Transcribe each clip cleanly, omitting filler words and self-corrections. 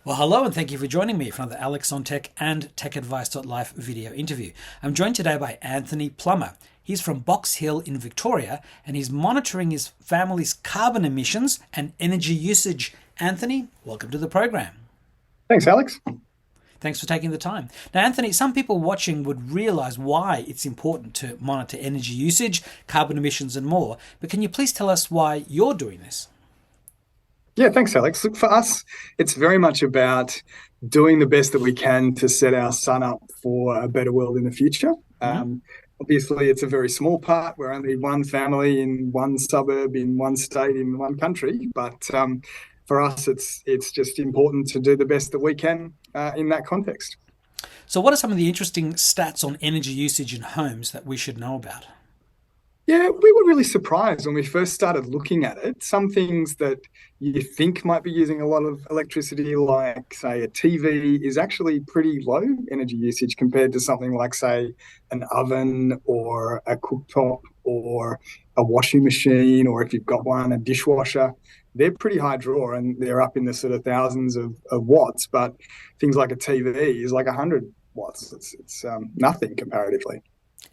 Well, hello and thank you for joining me for another Alex on Tech and TechAdvice.life video interview. I'm joined today by Anthony Plummer. He's from Box Hill in Victoria and he's monitoring his family's carbon emissions and energy usage. Anthony, welcome to the program. Thanks, Alex. Thanks for taking the time. Now, Anthony, some people watching would realize why it's important to monitor energy usage, carbon emissions, and more. But can you please tell us why you're doing this? Yeah, thanks, Alex. Look, for us, it's very much about doing the best that we can to set our son up for a better world in the future. Hmm. Obviously, it's a very small part. We're only one family in one suburb, in one state, in one country. But for us, it's just important to do the best that we can in that context. So, what are some of the interesting stats on energy usage in homes that we should know about? Yeah, we were really surprised when we first started looking at it. Some things that you think might be using a lot of electricity, like, say, a TV, is actually pretty low energy usage compared to something like, say, an oven or a cooktop or a washing machine, or if you've got one, a dishwasher. They're pretty high draw and they're up in the sort of thousands of watts. But things like a TV is like 100 watts. It's nothing comparatively.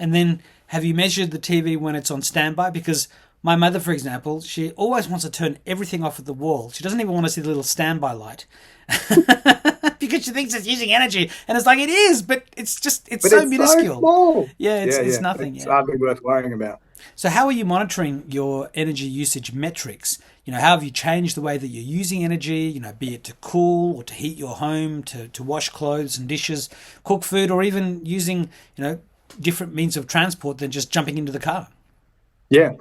And then have you measured the TV when it's on standby? Because my mother, for example, she always wants to turn everything off at the wall. She doesn't even want to see the little standby light because she thinks it's using energy. And it's like, it is, but it's But so it's so minuscule. small. Yeah, Yeah, it's yeah. nothing. It's Yeah. hardly worth worrying about. So how are you monitoring your energy usage metrics? How have you changed the way that you're using energy, be it to cool or to heat your home, to wash clothes and dishes, cook food, or even using, different means of transport than just jumping into the car? Yeah.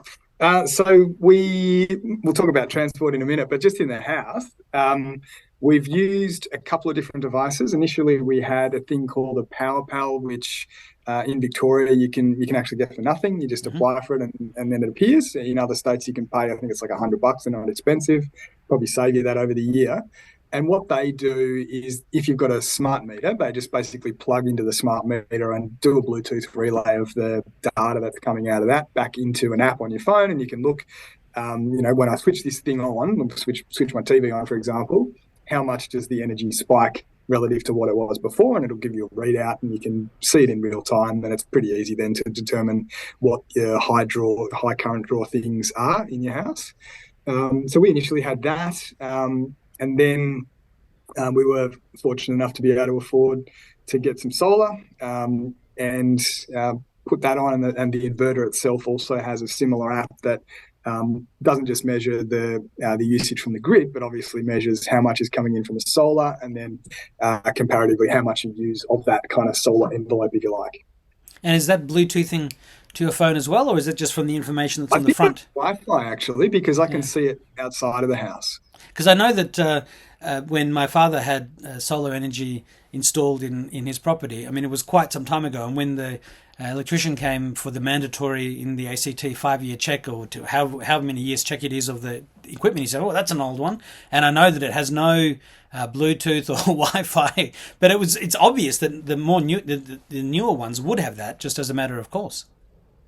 So we'll talk about transport in a minute, but just in the house, we've used a couple of different devices. Initially, we had a thing called a Power Pal, which in Victoria you can actually get for nothing. You just Hmm. apply for it and then it appears. In other states, you can pay. I think it's like $100. They're not expensive. Probably save you that over the year. And what they do is, if you've got a smart meter, they just basically plug into the smart meter and do a Bluetooth relay of the data that's coming out of that back into an app on your phone, and you can look. When I switch this thing on, switch my TV on, for example, how much does the energy spike relative to what it was before, and it'll give you a readout, and you can see it in real time. And it's pretty easy then to determine what your high current draw things are in your house. So we initially had that. And then we were fortunate enough to be able to afford to get some solar and put that on. And the inverter itself also has a similar app that doesn't just measure the usage from the grid, but obviously measures how much is coming in from the solar, and then comparatively how much you use of that kind of solar envelope, if you like. And is that Bluetoothing to your phone as well, or is it just from the information that's I on the think it's front? Wi-Fi actually, because I can Yeah. see it outside of the house. Because I know that when my father had solar energy installed in his property, I mean, it was quite some time ago. And when the electrician came for the mandatory in the ACT 5-year check, or to how many years check it is of the equipment, he said, "Oh, that's an old one." And I know that it has no Bluetooth or Wi-Fi, but it's obvious that the newer ones would have that, just as a matter of course.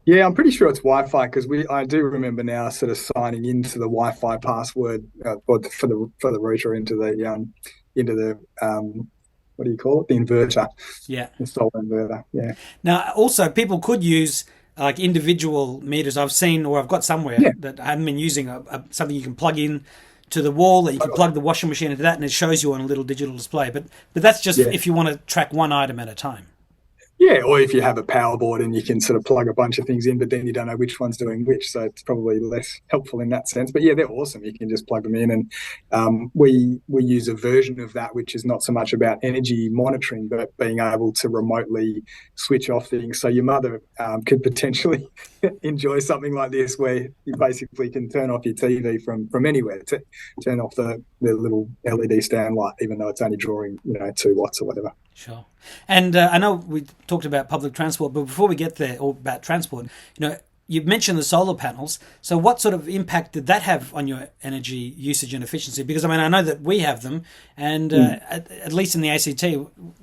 Yeah, I'm pretty sure it's Wi-Fi because we I do remember now sort of signing into the Wi-Fi password or for the router into the what do you call it? The inverter, Yeah. the solar inverter. Yeah. Now, also, people could use like individual meters. I've seen, or I've got somewhere Yeah. that I haven't been using, something you can plug in to the wall, that you can plug the washing machine into that, and it shows you on a little digital display. But that's just Yeah. if you want to track one item at a time. Yeah, or if you have a power board and you can sort of plug a bunch of things in, but then you don't know which one's doing which, so it's probably less helpful in that sense. But yeah, they're awesome. You can just plug them in, and we use a version of that which is not so much about energy monitoring, but being able to remotely switch off things. So your mother could potentially enjoy something like this, where you basically can turn off your TV from anywhere, to turn off the little LED stand light, even though it's only drawing 2 watts or whatever. Sure. And I know we talked about public transport, but before we get there, or about transport, you mentioned the solar panels. So what sort of impact did that have on your energy usage and efficiency? Because I mean, I know that we have them, and at least in the ACT,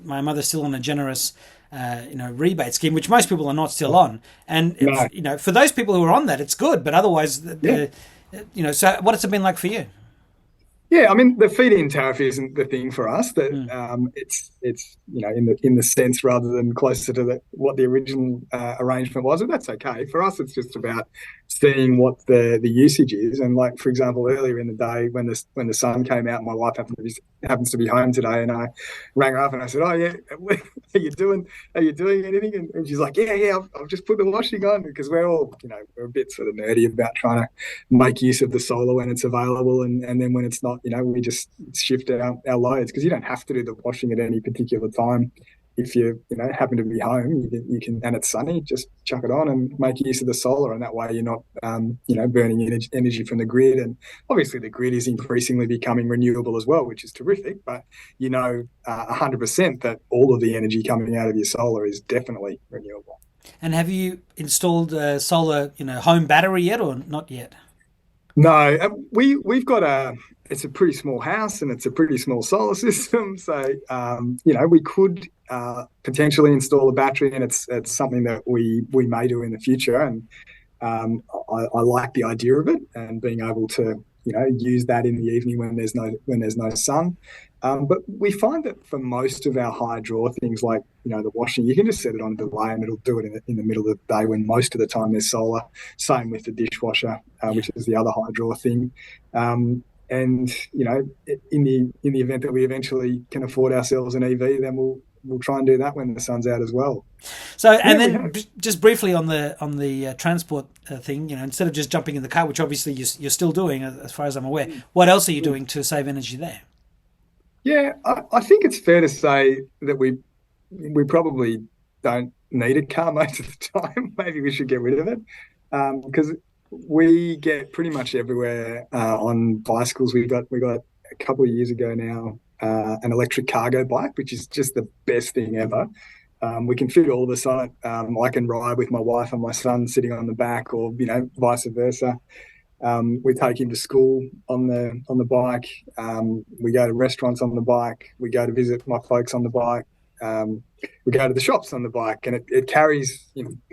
my mother's still on a generous, rebate scheme, which most people are not still on. And No. for those people who are on that, it's good. But otherwise, Yeah. so what has it been like for you? Yeah, I mean the feed-in tariff isn't the thing for us. That Hmm. it's in the sense rather than closer to what the original arrangement was, and that's okay for us. It's just about seeing what the usage is, and like for example, earlier in the day when the sun came out, my wife happens to be home today, and I rang her up and I said, "Oh yeah, are you doing are you doing anything?" And she's like, "Yeah, yeah, I've just put the washing on," because we're all we're a bit sort of nerdy about trying to make use of the solar when it's available, and then when it's not, we just shift our loads, because you don't have to do the washing at any particular time. If you happen to be home, you can, and it's sunny, just chuck it on and make use of the solar, and that way you're not burning energy from the grid. And obviously the grid is increasingly becoming renewable as well, which is terrific, but 100% that all of the energy coming out of your solar is definitely renewable. And have you installed a solar, home battery yet, or not yet? No, we've got it's a pretty small house and it's a pretty small solar system. So we could potentially install a battery, and it's something that we may do in the future. And I like the idea of it and being able to use that in the evening when there's no sun. But we find that for most of our high draw things, like the washing, you can just set it on delay and it'll do it in the middle of the day when most of the time there's solar. Same with the dishwasher, Yeah. which is the other high draw thing. And in the event that we eventually can afford ourselves an EV, then we'll try and do that when the sun's out as well. So, Yeah, and we then have. just briefly on the transport thing, instead of just jumping in the car, which obviously you're still doing, as far as I'm aware, what else are you doing to save energy there? Yeah, I think it's fair to say that we probably don't need a car most of the time. Maybe we should get rid of it, because we get pretty much everywhere on bicycles. We got a couple of years ago now an electric cargo bike, which is just the best thing ever. We can fit all of us on it. I can ride with my wife and my son sitting on the back, or vice versa. We take him to school on the bike. We go to restaurants on the bike. We go to visit my folks on the bike. Um, we go to the shops on the bike, and it carries,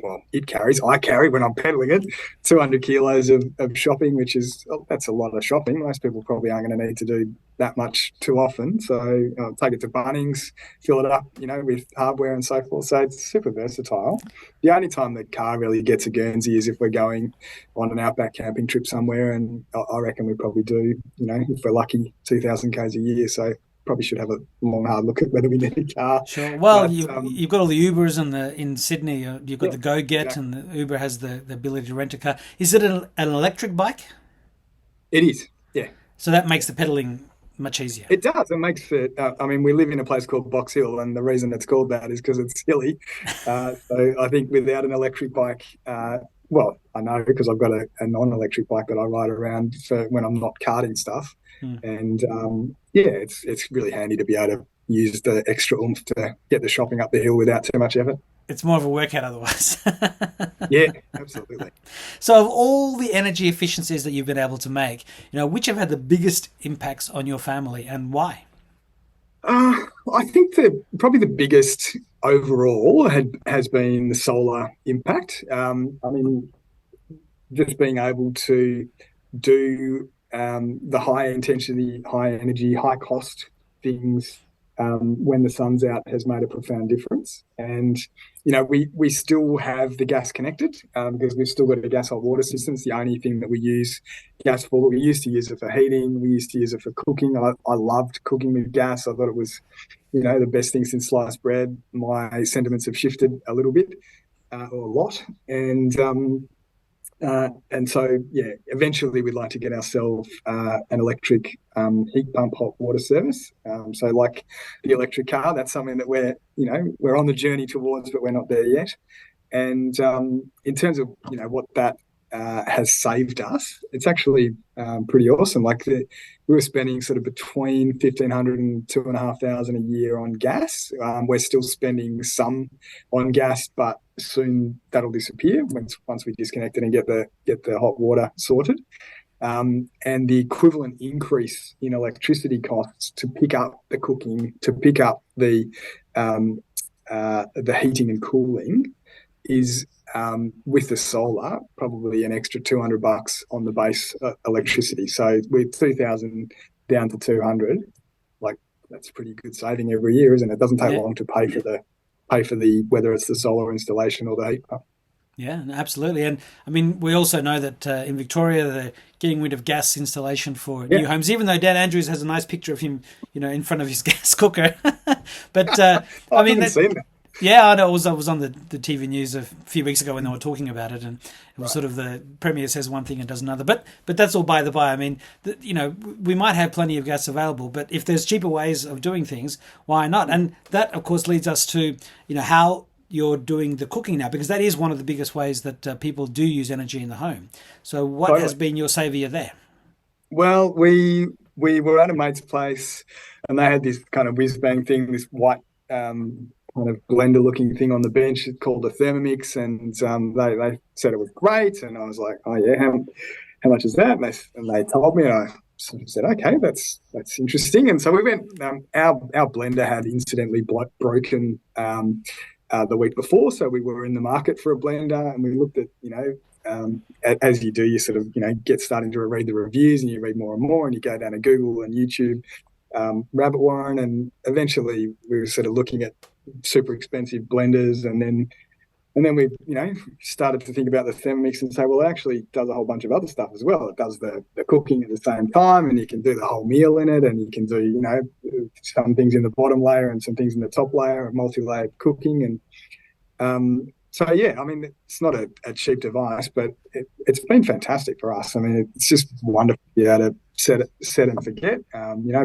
well, it carries, I carry when I'm pedaling it, 200 kilos of shopping, which is, that's a lot of shopping. Most people probably aren't going to need to do that much too often. So take it to Bunnings, fill it up, with hardware and so forth. So it's super versatile. The only time the car really gets a Guernsey is if we're going on an outback camping trip somewhere, and I reckon we probably do, if we're lucky, 2,000 k's a year. So probably should have a long hard look at whether we need a car. Sure. Well, But you've got all the Ubers and in Sydney. You've got yeah, the Go Get, exactly. and the Uber has the ability to rent a car. Is it an electric bike? It is. Yeah, So that makes the pedaling much easier. it does. It makes it. I mean, we live in a place called Box Hill, and the reason it's called that is because it's hilly. So I think without an electric bike, well, I know because I've got a non-electric bike that I ride around for when I'm not carting stuff, Hmm. and yeah, it's really handy to be able to use the extra oomph to get the shopping up the hill without too much effort. It's more of a workout otherwise. Yeah, absolutely. So, of all the energy efficiencies that you've been able to make, which have had the biggest impacts on your family and why? Uh, I think that probably the biggest overall has been the solar impact. I mean, just being able to do the high intensity, high energy, high cost things when the sun's out has made a profound difference. And we still have the gas connected because we've still got a gas hot water system. It's the only thing that we use gas for. We used to use it for heating. We used to use it for cooking. I loved cooking with gas. I thought it was the best thing since sliced bread. My sentiments have shifted a little bit or a lot, and so, yeah, eventually we'd like to get ourselves an electric heat pump hot water service. So, like the electric car, that's something that we're on the journey towards, but we're not there yet. And in terms of what that has saved us, it's actually pretty awesome. We were spending sort of between 1,500 and 2,500 a year on gas. We're still spending some on gas, but soon that'll disappear once we disconnect it and get the hot water sorted. And the equivalent increase in electricity costs to pick up the cooking, to pick up the heating and cooling is with the solar probably an extra $200 on the base electricity. So with 2,000 down to 200, like that's pretty good saving every year, isn't it? It doesn't take Yeah. long to pay for the whether it's the solar installation or the heat pump. Yeah, absolutely. And I mean, we also know that in Victoria, they're getting rid of gas installation for Yeah, new homes, even though Dan Andrews has a nice picture of him, in front of his gas cooker. But I I mean, haven't seen that. yeah, I know. I was on the TV news a few weeks ago when they were talking about it, and it was Right. sort of the Premier says one thing and does another. But that's all by the by. I mean, we might have plenty of gas available, but if there's cheaper ways of doing things, why not? And that, of course, leads us to how you're doing the cooking now, because that is one of the biggest ways that people do use energy in the home. So, what has Totally. been your saviour there? Well, we were at a mate's place, and they had this kind of whiz bang thing, this white kind of blender looking thing on the bench. It's called a Thermomix, and they said it was great, and I was like, oh yeah, how much is that? And they told me, and I sort of said, okay, that's interesting. And so we went. Our blender had incidentally broken the week before, so we were in the market for a blender, and we looked at as you do, you sort of get starting to read the reviews, and you read more and more, and you go down to Google and YouTube rabbit warren, and eventually we were sort of looking at super expensive blenders, and then we started to think about the Thermomix and say, well, it actually does a whole bunch of other stuff as well. It does the cooking at the same time, and you can do the whole meal in it, and you can do some things in the bottom layer and some things in the top layer of multi-layered cooking. And so yeah, I mean, it's not a cheap device, but it's been fantastic for us. I mean, it's just wonderful to be able to set and forget.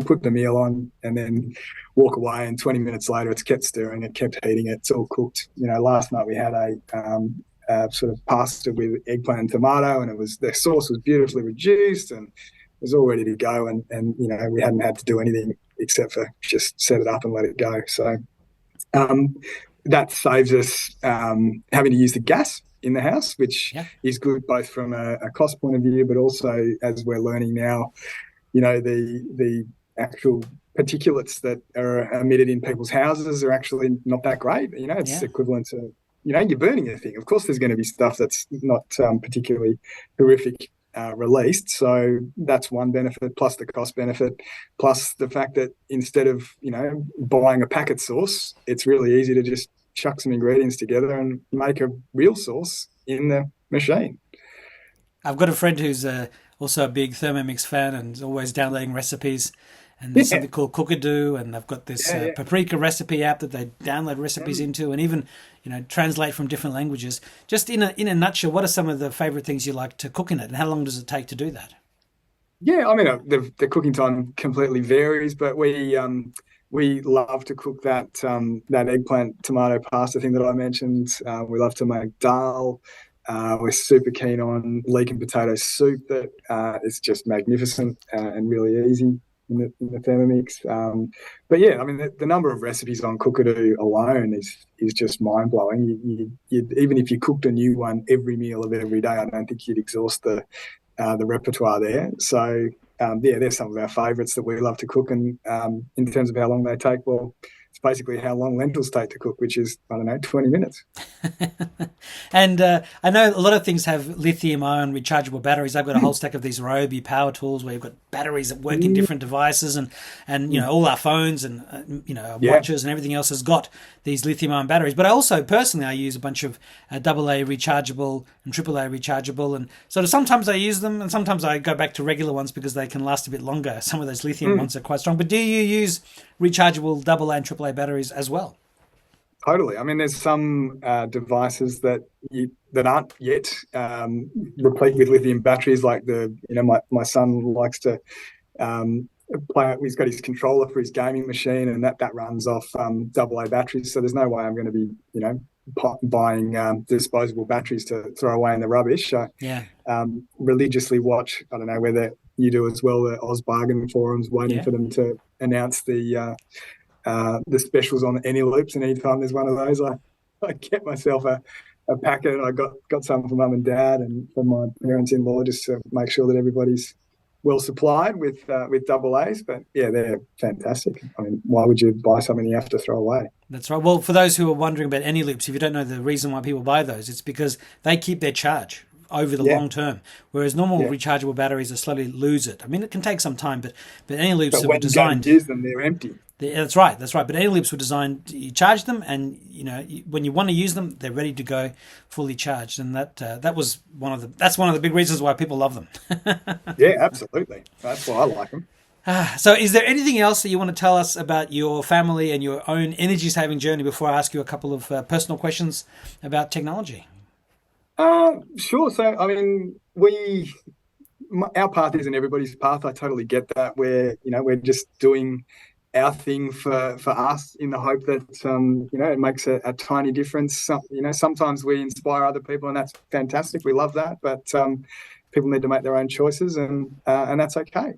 Put the meal on and then walk away, and 20 minutes later, it's kept stirring, it kept heating, it's all cooked. Last night we had a sort of pasta with eggplant and tomato, and the sauce was beautifully reduced, and it was all ready to go. And we hadn't had to do anything except for just set it up and let it go. So um, that saves us having to use the gas in the house, which Yeah, is good both from a cost point of view, but also as we're learning now, the actual particulates that are emitted in people's houses are actually not that great. It's yeah. equivalent to, you're burning a thing. Of course, there's going to be stuff that's not particularly horrific released. So that's one benefit, plus the cost benefit, plus the fact that instead of buying a packet sauce, it's really easy to just chuck some ingredients together and make a real sauce in the machine. I've got a friend who's also a big Thermomix fan and is always downloading recipes. And there's Yeah, something called Cookadoo, and they've got this yeah, yeah. paprika recipe app that they download recipes Mm. into, and even translate from different languages. Just in a nutshell, what are some of the favourite things you like to cook in it, and how long does it take to do that? Yeah, I mean, the cooking time completely varies, but we love to cook that eggplant tomato pasta thing that I mentioned. We love to make dal. We're super keen on leek and potato soup that is just magnificent and really easy in the Thermomix. But yeah, I mean, the number of recipes on Cookadoo alone is just mind blowing. Even if you cooked a new one every meal of every day, I don't think you'd exhaust the repertoire there. So yeah, there's some of our favourites that we love to cook. And in terms of how long they take, well, it's basically how long lentils take to cook, which is, I don't know, 20 minutes. And I know a lot of things have lithium-ion rechargeable batteries. I've got a whole stack of these Ryobi power tools where you've got batteries that work in Mm. different devices, and all our phones and our Yeah. watches and everything else has got these lithium-ion batteries. But I also personally I use a bunch of AA rechargeable and AAA rechargeable, and so sometimes I use them and sometimes I go back to regular ones because they can last a bit longer. Some of those lithium Mm. ones are quite strong. But do you use rechargeable AA and AAA batteries as well? Totally. I mean, there's some devices that aren't yet replete with lithium batteries. Like my son likes to play. He's got his controller for his gaming machine, and that runs off AA batteries. So there's no way I'm going to be buying disposable batteries to throw away in the rubbish. I Yeah, religiously watch. I don't know whether you do as well. The Oz bargain forums, waiting yeah. for them to announce the specials on any loops, and anytime there's one of those, I get myself a packet, and I got some for mum and dad and for my parents-in-law, just to make sure that everybody's well supplied with double A's. But yeah, they're fantastic. I mean, why would you buy something you have to throw away? That's right. Well, for those who are wondering about any loops, if you don't know the reason why people buy those, it's because they keep their charge over the Yeah, long term, whereas normal yeah. rechargeable batteries are slowly lose it. I mean, it can take some time, but any loops But that were when you go to designed. use them, they're empty. That's right. That's right. But any loops were designed. You charge them, and when you want to use them, they're ready to go, fully charged. And that was that's one of the big reasons why people love them. Yeah, absolutely. That's why I like them. So, is there anything else that you want to tell us about your family and your own energy saving journey before I ask you a couple of personal questions about technology? Sure. So, I mean, our path isn't everybody's path. I totally get that. We're just doing our thing for us in the hope that it makes a tiny difference. Sometimes we inspire other people, and that's fantastic. We love that, but people need to make their own choices, and that's okay.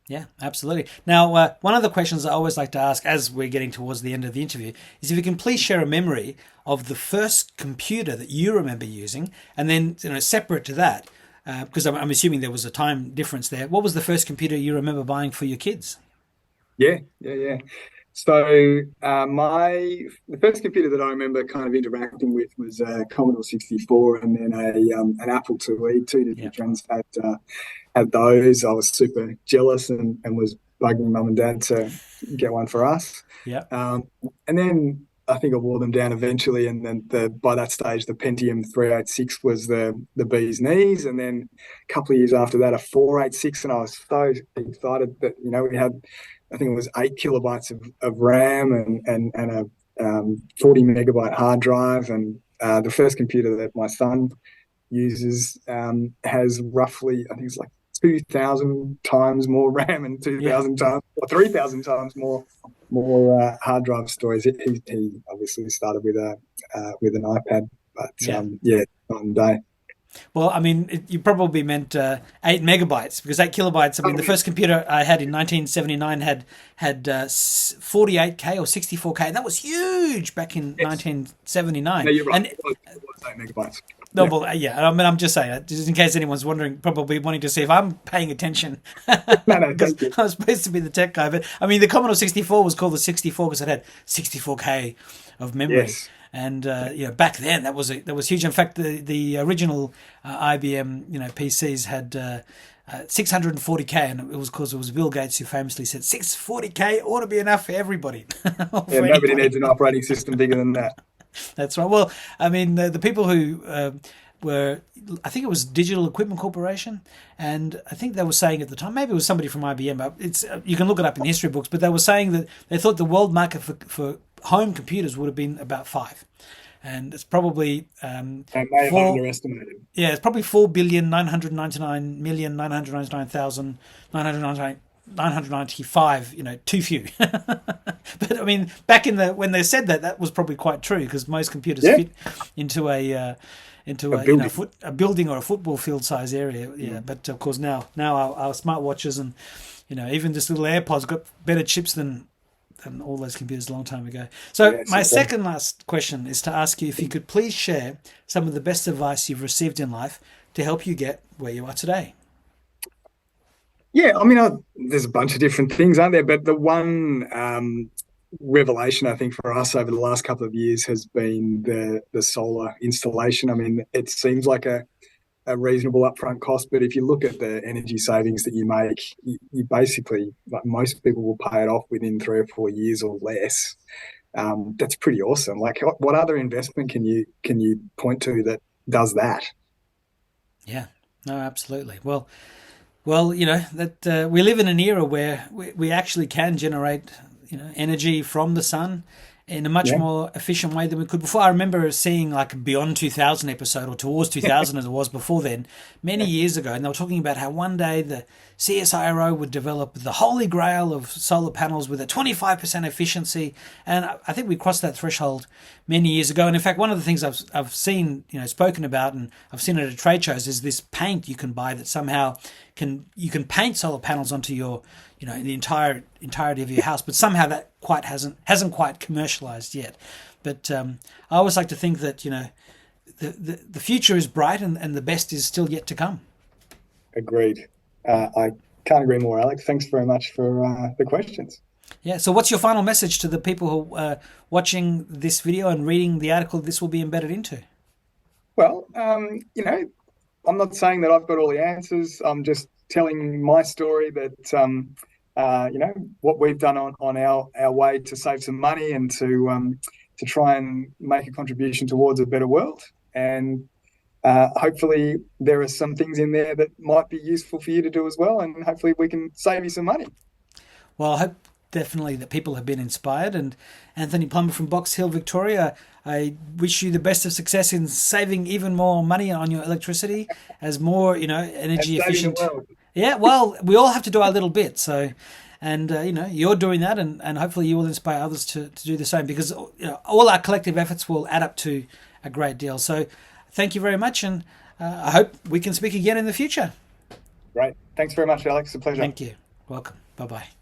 Yeah, absolutely. Now, one of the questions I always like to ask as we're getting towards the end of the interview is if you can please share a memory of the first computer that you remember using, and then separate to that, because I'm assuming there was a time difference there. What was the first computer you remember buying for your kids? Yeah, yeah, yeah. So my the first computer that I remember kind of interacting with was a Commodore 64, and then an Apple IIe. Two Yeah, different friends had those. I was super jealous and was bugging mum and dad to get one for us. yeah, And then I think I wore them down eventually. And then by that stage, the Pentium 386 was the bee's knees. And then a couple of years after that, a 486. And I was so excited that, we had, I think it was 8 kilobytes of RAM and a 40 megabyte hard drive. And the first computer that my son uses has roughly, I think it's like 2,000 times more RAM and yeah, 2,000 times or 3,000 times more hard drive storage. He obviously started with an iPad, but yeah. yeah, on day. Well, I mean, you probably meant 8 megabytes because 8 kilobytes. I mean, the first computer I had in 1979 had 48K or 64K. And that was huge back in Yes, 1979. no, you're right. And It was 8 megabytes. no, Yeah, well, yeah. I mean, I'm just saying, just in case anyone's wondering, probably wanting to see if I'm paying attention, no, no, because thank you. I was supposed to be the tech guy. But I mean, the Commodore 64 was called the 64 because it had 64K of memory. Yes, And back then that was huge. In fact, the original IBM PCs had 640K, and it was because it was Bill Gates who famously said 640K ought to be enough for everybody, or yeah, for nobody anybody. needs an operating system bigger than that. That's right. Well, I mean, the people who were, I think it was Digital Equipment Corporation, and I think they were saying at the time, maybe it was somebody from IBM. It's you can look it up in history books, but they were saying that they thought the world market for home computers would have been about five, and it's probably They may have four. underestimated. Yeah, it's probably 4,999,999,995. Too few. But I mean, back in when they said that was probably quite true because most computers Yeah, fit into a building. a building or a football field size area. Yeah, but of course now our smartwatches and even just little AirPods got better chips than all those computers a long time ago. So Yes, my it does. second last question is to ask you if you could please share some of the best advice you've received in life to help you get where you are today. Yeah, I mean, there's a bunch of different things, aren't there? But the one revelation, I think, for us over the last couple of years has been the solar installation. I mean, it seems like a reasonable upfront cost, but if you look at the energy savings that you make, you basically, like most people, will pay it off within 3 or 4 years or less. That's pretty awesome. Like, what other investment can you point to that does that? Yeah, no, absolutely. Well, that we live in an era where we actually can generate, energy from the sun in a much Yeah, more efficient way than we could before. I remember seeing like a Beyond 2000 episode or Towards 2000 as it was before then, many yeah, years ago, and they were talking about how one day the CSIRO would develop the holy grail of solar panels with a 25% efficiency, and I think we crossed that threshold many years ago. And in fact, one of the things I've seen spoken about, and I've seen it at trade shows, is this paint you can buy that somehow you can paint solar panels onto your the entirety of your house, but somehow that quite hasn't quite commercialized yet. But I always like to think that the future is bright, and the best is still yet to come. agreed. I can't agree more, Alex. Thanks very much for the questions. Yeah. So, what's your final message to the people who are watching this video and reading the article this will be embedded into? Well, I'm not saying that I've got all the answers. I'm just telling my story that what we've done on our way to save some money and to try and make a contribution towards a better world. And hopefully there are some things in there that might be useful for you to do as well. And hopefully we can save you some money. Well, I hope definitely that people have been inspired. And Anthony Plummer from Box Hill, Victoria, I wish you the best of success in saving even more money on your electricity as more, energy efficient. Yeah, well, we all have to do our little bit. So, and you're doing that, and hopefully you will inspire others to do the same, because all our collective efforts will add up to a great deal. So, thank you very much, and I hope we can speak again in the future. Great. Thanks very much, Alex. It's a pleasure. Thank you. Welcome. Bye-bye.